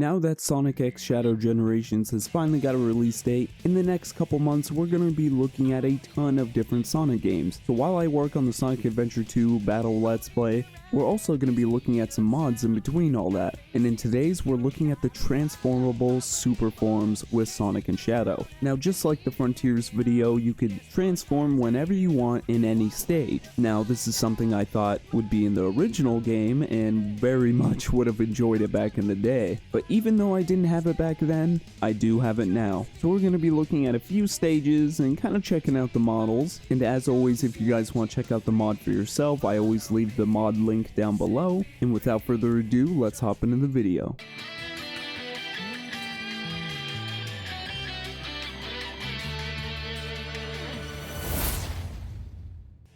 Now that Sonic X Shadow Generations has finally got a release date, in the next couple months we're going to be looking at a ton of different Sonic games. So while I work on the Sonic Adventure 2 Battle Let's Play, we're also going to be looking at some mods in between all that. And in today's, we're looking at the transformable super forms with Sonic and Shadow. Now just like the Frontiers video, you could transform whenever you want in any stage. Now this is something I thought would be in the original game and very much would have enjoyed it back in the day. But even though I didn't have it back then, I do have it now. So we're going to be looking at a few stages and kind of checking out the models. And as always, if you guys want to check out the mod for yourself, I always leave the mod link down below. And without further ado, let's hop into the video.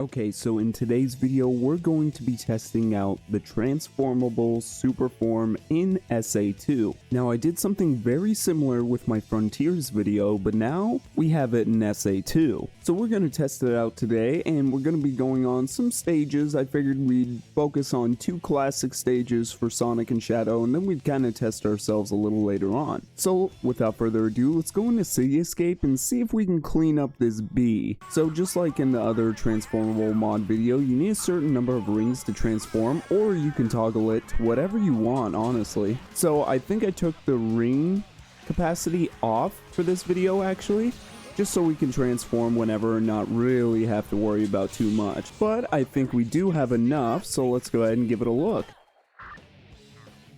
Okay, so in today's video, we're going to be testing out the transformable super form in SA2. Now, I did something very similar with my Frontiers video, but now we have it in SA2. So we're going to test it out today, and we're going to be going on some stages. I figured we'd focus on 2 classic stages for Sonic and Shadow, and then we'd kind of test ourselves a little later on. So without further ado, let's go into City Escape and see if we can clean up this bee. So just like in the other transformable mod video, you need a certain number of rings to transform, or you can toggle it to whatever you want, honestly. So I think I took the ring capacity off for this video actually, just so we can transform whenever and not really have to worry about too much. But I think we do have enough, so let's go ahead and give it a look.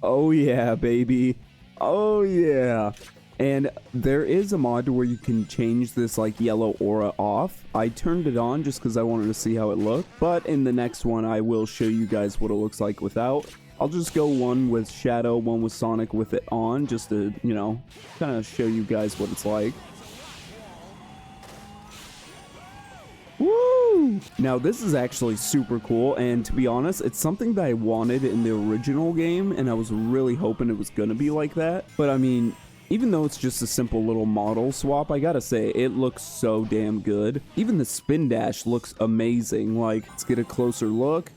Oh yeah, baby. Oh yeah. And there is a mod where you can change this like yellow aura off. I turned it on just because I wanted to see how it looked, but in the next one I will show you guys what it looks like without. I'll just go one with Shadow, one with Sonic with it on, just to, you know, kind of show you guys what it's like. Woo! Now this is actually super cool, and to be honest, it's something that I wanted in the original game, and I was really hoping it was gonna be like that. But I mean, even though it's just a simple little model swap, I gotta say, it looks so damn good. Even the spin dash looks amazing. Like, let's get a closer look.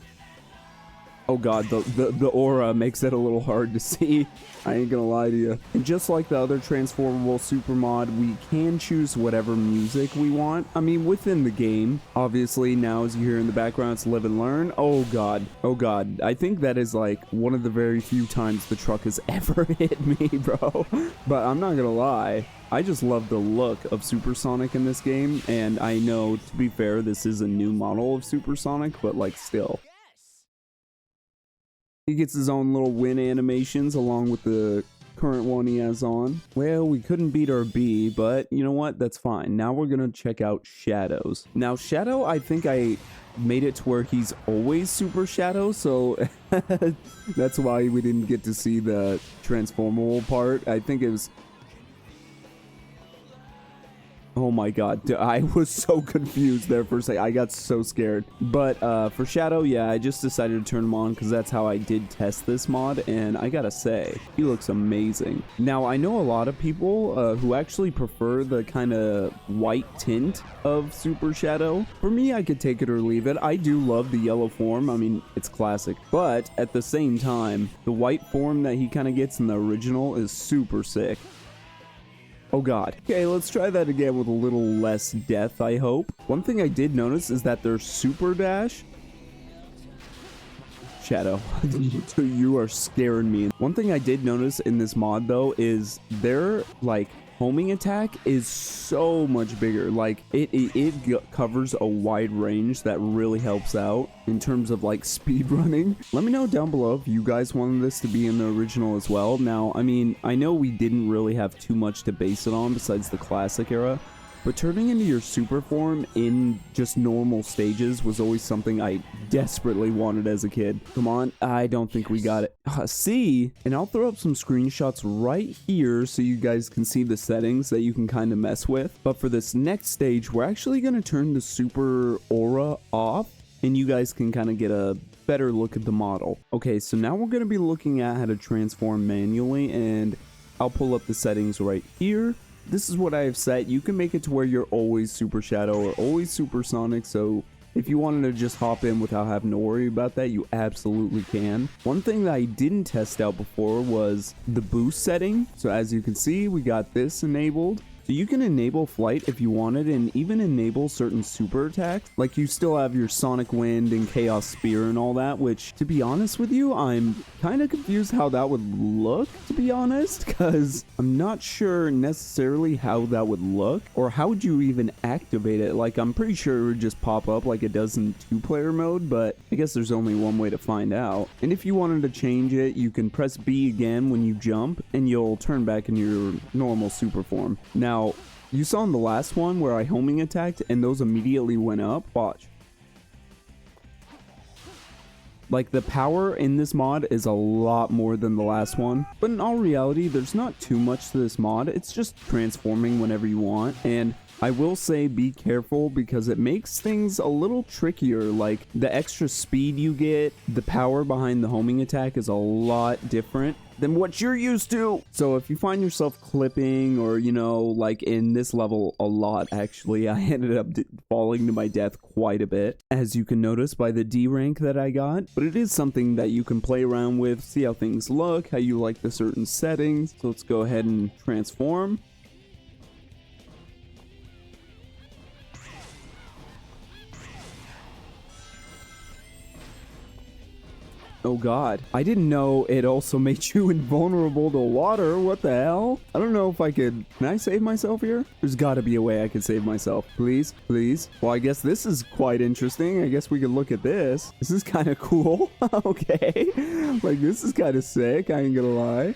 Oh god, the aura makes it a little hard to see. I ain't gonna lie to you. And just like the other transformable super mod, we can choose whatever music we want. I mean, within the game. Obviously, now as you hear in the background, it's Live and Learn. Oh god. Oh god. I think that is like one of the very few times the truck has ever hit me, bro. But I'm not gonna lie, I just love the look of Supersonic in this game. And I know, to be fair, this is a new model of Supersonic, but like still. He gets his own little win animations along with the current one he has on. Well, we couldn't beat our B, but you know what? That's fine. Now we're gonna check out Shadows. Now Shadow, I think I made it to where he's always Super Shadow, so that's why we didn't get to see the transformable part. I think it was... Oh my god, I was so confused there for a second. I got so scared. But for Shadow, yeah, I just decided to turn him on because that's how I did test this mod, and I gotta say, he looks amazing. Now, I know a lot of people who actually prefer the kind of white tint of Super Shadow. For me, I could take it or leave it. I do love the yellow form. I mean, it's classic. But at the same time, the white form that he kind of gets in the original is super sick. Oh god. Okay, let's try that again with a little less death, I hope. One thing I did notice is that their super dash... Shadow. You are scaring me. One thing I did notice in this mod, though, is their, like, homing attack is so much bigger. Like, it covers a wide range that really helps out in terms of like speed running. Let me know down below if you guys wanted this to be in the original as well. Now, I mean, I know we didn't really have too much to base it on besides the classic era, but turning into your super form in just normal stages was always something I desperately wanted as a kid. Come on, I don't think we got it. See? And I'll throw up some screenshots right here so you guys can see the settings that you can kind of mess with. But for this next stage, we're actually going to turn the super aura off, and you guys can kind of get a better look at the model. Okay, so now we're going to be looking at how to transform manually, and I'll pull up the settings right here. This is what I have set. You can make it to where you're always Super Shadow or always Supersonic, so if you wanted to just hop in without having to worry about that, you absolutely can. One thing that I didn't test out before was the boost setting. So as you can see, we got this enabled. So you can enable flight if you wanted, and even enable certain super attacks. Like you still have your Sonic Wind and Chaos Spear and all that, which to be honest with you, I'm kind of confused how that would look, to be honest, because I'm not sure necessarily how that would look, or how would you even activate it. Like I'm pretty sure it would just pop up like it does in 2-player mode, but I guess there's only one way to find out. And if you wanted to change it, you can press B again when you jump and you'll turn back into your normal super form. Now, you saw in the last one where I homing attacked and those immediately went up. Watch. Like the power in this mod is a lot more than the last one. But in all reality, there's not too much to this mod. It's just transforming whenever you want. And I will say be careful because it makes things a little trickier. Like the extra speed you get, the power behind the homing attack is a lot different than what you're used to. So if you find yourself clipping, or you know, like in this level a lot, actually I ended up falling to my death quite a bit, as you can notice by the D rank that I got. But it is something that you can play around with, see how things look, how you like the certain settings. So let's go ahead and transform. Oh god, I didn't know it also made you invulnerable to water. What the hell? I don't know if I could... Can I save myself here? There's gotta be a way I could save myself. Please, please. Well, I guess this is quite interesting. I guess we could look at this. This is kind of cool. Okay. Like, this is kind of sick, I ain't gonna lie.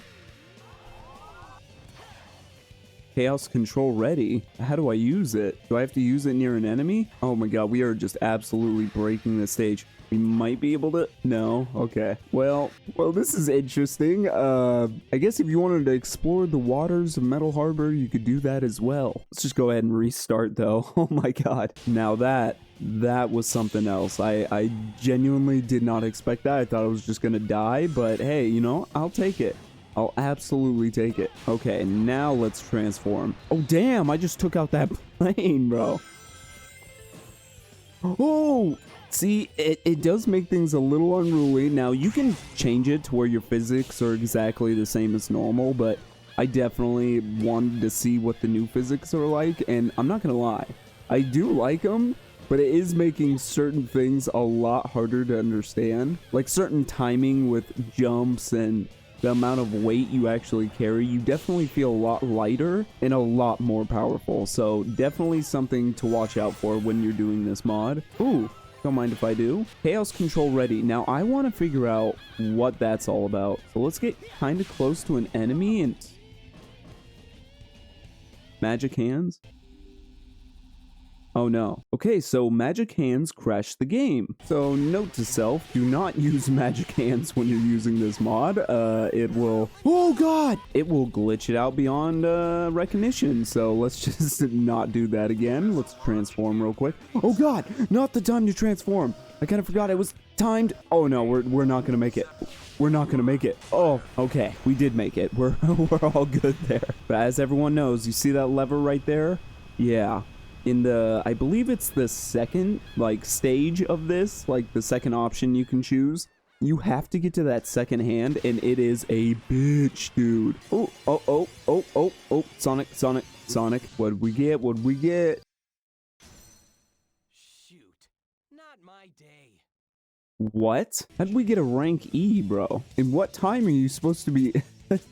Chaos control ready. How do I use it? Do I have to use it near an enemy? Oh my god, we are just absolutely breaking the stage. We might be able to... No? Okay. Well, this is interesting. I guess if you wanted to explore the waters of Metal Harbor, you could do that as well. Let's just go ahead and restart, though. Oh my god. Now that was something else. I genuinely did not expect that. I thought I was just gonna die, but hey, you know, I'll take it. I'll absolutely take it. Okay, now let's transform. Oh, damn, I just took out that plane, bro. Oh! See, it does make things a little unruly. Now, you can change it to where your physics are exactly the same as normal, but I definitely wanted to see what the new physics are like, and I'm not gonna lie. I do like them, but it is making certain things a lot harder to understand. Like certain timing with jumps and the amount of weight you actually carry, you definitely feel a lot lighter and a lot more powerful. So definitely something to watch out for when you're doing this mod. Ooh. Don't mind if I do. Chaos control ready. Now I want to figure out what that's all about. So let's get kind of close to an enemy and... Magic hands? Oh no. Okay, so magic hands crashed the game. So note to self, do not use magic hands when you're using this mod. It will... Oh god! It will glitch it out beyond recognition. So let's just not do that again. Let's transform real quick. Oh god! Not the time to transform! I kind of forgot it was timed. Oh no, we're not gonna make it. We're not gonna make it. Oh, okay. We did make it. We're all good there. But as everyone knows, you see that lever right there? Yeah. In the, I believe it's the second, like, stage of this, like, the second option you can choose. You have to get to that second hand, and it is a bitch, dude. Oh, oh, oh, oh, oh, oh, Sonic, Sonic, Sonic. What'd we get? What'd we get? Shoot, not my day. What? How'd we get a rank E, bro? In what time are you supposed to be...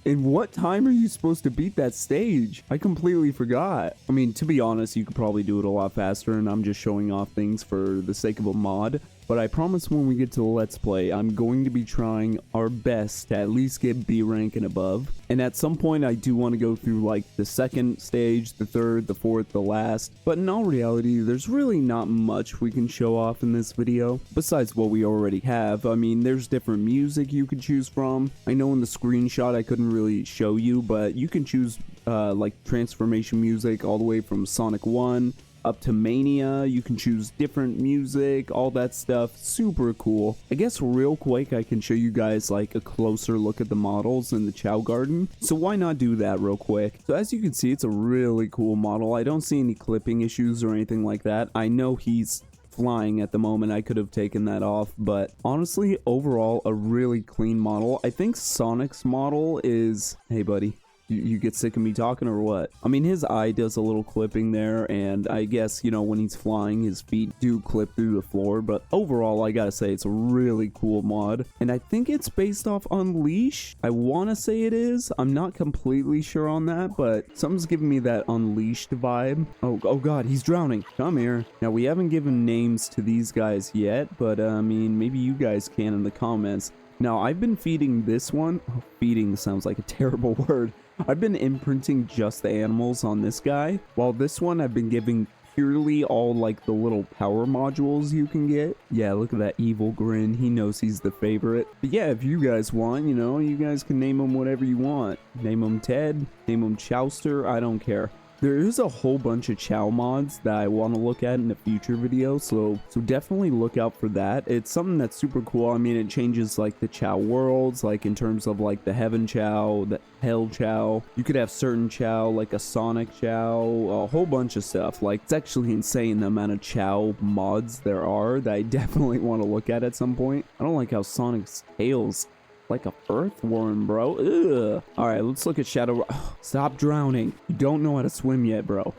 In what time are you supposed to beat that stage? I completely forgot. I mean, to be honest, you could probably do it a lot faster, and I'm just showing off things for the sake of a mod. But I promise when we get to the Let's Play, I'm going to be trying our best to at least get B rank and above. And at some point, I do want to go through like the second stage, the third, the fourth, the last. But in all reality, there's really not much we can show off in this video, besides what we already have. I mean, there's different music you could choose from. I know in the screenshot I couldn't really show you, but you can choose like transformation music all the way from Sonic 1 up to Mania. You can choose different music, all that stuff. Super cool. I guess real quick I can show you guys like a closer look at the models in the Chow Garden. So why not do that real quick? So as you can see, it's a really cool model. I don't see any clipping issues or anything like that. I know he's flying at the moment. I could have taken that off, but honestly, overall, a really clean model. I think Sonic's model is... Hey, buddy. You get sick of me talking or what? I mean, his eye does a little clipping there, and I guess, you know, when he's flying, his feet do clip through the floor, but overall, I gotta say, it's a really cool mod, and I think it's based off Unleash. I want to say it is. I'm not completely sure on that, but something's giving me that Unleashed vibe. Oh god, he's drowning. Come here. Now, we haven't given names to these guys yet, but, I mean, maybe you guys can in the comments. Now, I've been feeding this one. Oh, feeding sounds like a terrible word. I've been imprinting just the animals on this guy, while this one I've been giving purely all like the little power modules you can get. Yeah, look at that evil grin. He knows he's the favorite. But yeah, if you guys want, you know, you guys can name him whatever you want. Name him Ted, name him Chowster, I don't care. There is a whole bunch of Chow mods that I want to look at in a future video, so definitely look out for that. It's something that's super cool. I mean, it changes like the Chow worlds, like in terms of like the Heaven Chow, the Hell Chow. You could have certain Chow, like a Sonic Chow, a whole bunch of stuff. Like, it's actually insane the amount of Chow mods there are that I definitely want to look at some point. I don't like how Sonic's tail's like a earthworm, bro. Ugh. All right, let's look at Shadow. Stop drowning. You don't know how to swim yet, bro. All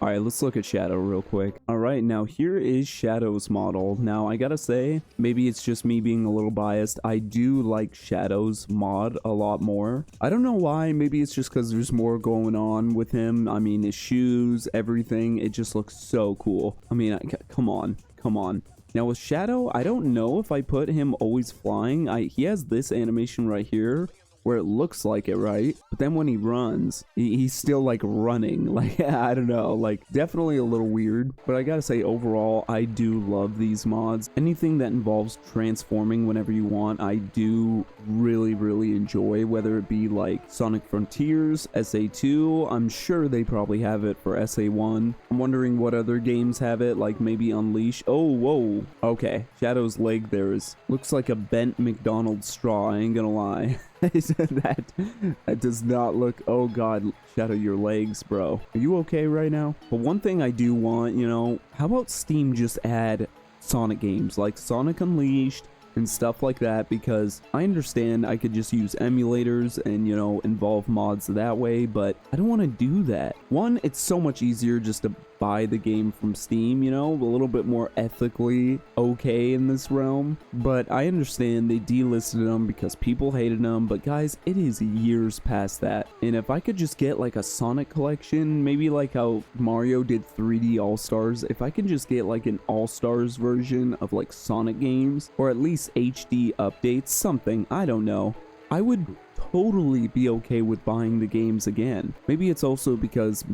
right, let's look at Shadow real quick. All right, now here is Shadow's model. Now, I gotta say, maybe it's just me being a little biased. I do like Shadow's mod a lot more. I don't know why. Maybe it's just because there's more going on with him. I mean, his shoes, everything. It just looks so cool. I mean, come on. Come on. Now with Shadow, I don't know if I put him always flying. He has this animation right here where it looks like it, right? But then when he runs, he's still like running. Like, I don't know, like definitely a little weird. But I gotta say, overall, I do love these mods. Anything that involves transforming whenever you want, I do really enjoy, whether it be like Sonic Frontiers, SA2. I'm sure they probably have it for SA1. I'm wondering what other games have it, like maybe Unleash. Oh, whoa. Okay, Shadow's leg there looks like a bent McDonald's straw, I ain't gonna lie. that does not look... Oh god, Shadow, your legs, bro. Are you okay right now? But one thing I do want, you know, how about Steam just add Sonic games like Sonic Unleashed and stuff like that, because I understand I could just use emulators and, you know, involve mods that way, but I don't want to do that. One, it's so much easier just to buy the game from Steam, you know, a little bit more ethically okay in this realm. But I understand they delisted them because people hated them, but guys, it is years past that. And if I could just get like a Sonic collection, maybe like how Mario did 3D All-Stars, if I can just get like an All-Stars version of like Sonic games, or at least HD updates, something, I don't know, I would totally be okay with buying the games again. Maybe it's also because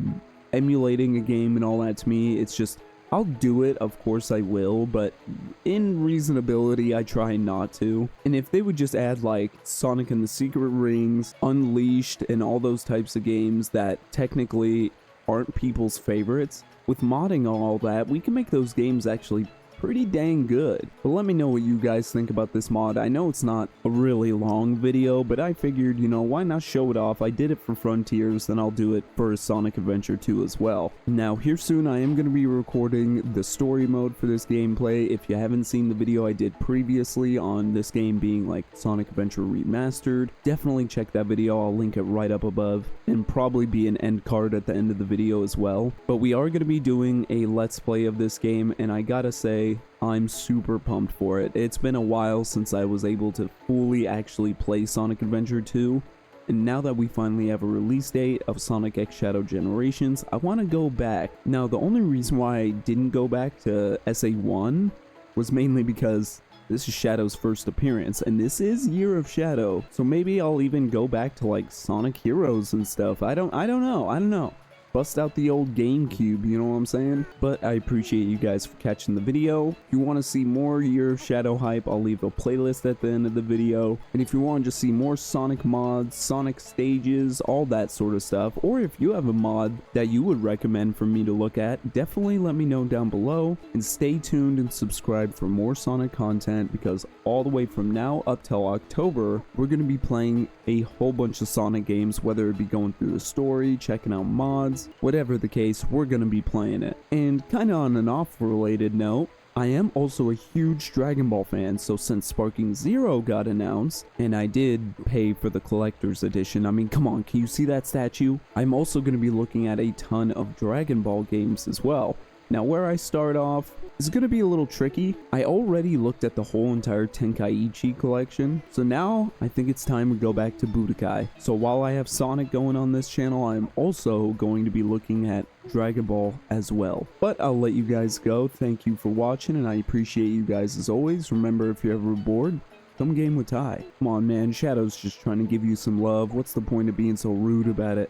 emulating a game and all that, to me, it's just, I'll do it, of course I will, but in reasonability, I try not to. And if they would just add like Sonic and the Secret Rings, Unleashed, and all those types of games that technically aren't people's favorites, with modding all that, we can make those games actually pretty dang good. But let me know what you guys think about this mod. I know it's not a really long video, but I figured, you know, why not show it off? I did it for Frontiers, then I'll do it for Sonic Adventure 2 as well. Now, here soon, I am going to be recording the story mode for this gameplay. If you haven't seen the video I did previously on this game being like Sonic Adventure Remastered, definitely check that video. I'll link it right up above, and probably be an end card at the end of the video as well. But we are going to be doing a Let's Play of this game, and I gotta say, I'm super pumped for it. It's been a while since I was able to fully actually play Sonic Adventure 2, and now that we finally have a release date of Sonic X Shadow Generations, I want to go back. Now, the only reason why I didn't go back to SA1 was mainly because this is Shadow's first appearance, and this is Year of Shadow, so maybe I'll even go back to like Sonic Heroes and stuff. I don't know. Bust out the old GameCube, you know what I'm saying? But I appreciate you guys for catching the video. If you want to see more Year of Shadow hype, I'll leave a playlist at the end of the video. And if you want to just see more Sonic mods, Sonic stages, all that sort of stuff, or if you have a mod that you would recommend for me to look at, definitely let me know down below. And stay tuned and subscribe for more Sonic content, because all the way from now up till October, we're going to be playing a whole bunch of Sonic games, whether it be going through the story, checking out mods, whatever the case, we're going to be playing it. And kind of on an off related note, I am also a huge Dragon Ball fan, so since Sparking Zero got announced, and I did pay for the collector's edition, I mean, come on, can you see that statue? I'm also going to be looking at a ton of Dragon Ball games as well. Now, where I start off is going to be a little tricky. I already looked at the whole entire Tenkaichi collection, so now I think it's time to go back to Budokai. So while I have Sonic going on this channel, I'm also going to be looking at Dragon Ball as well. But I'll let you guys go. Thank you for watching, and I appreciate you guys as always. Remember, if you're ever bored, come game with Ty. Come on, man. Shadow's just trying to give you some love. What's the point of being so rude about it?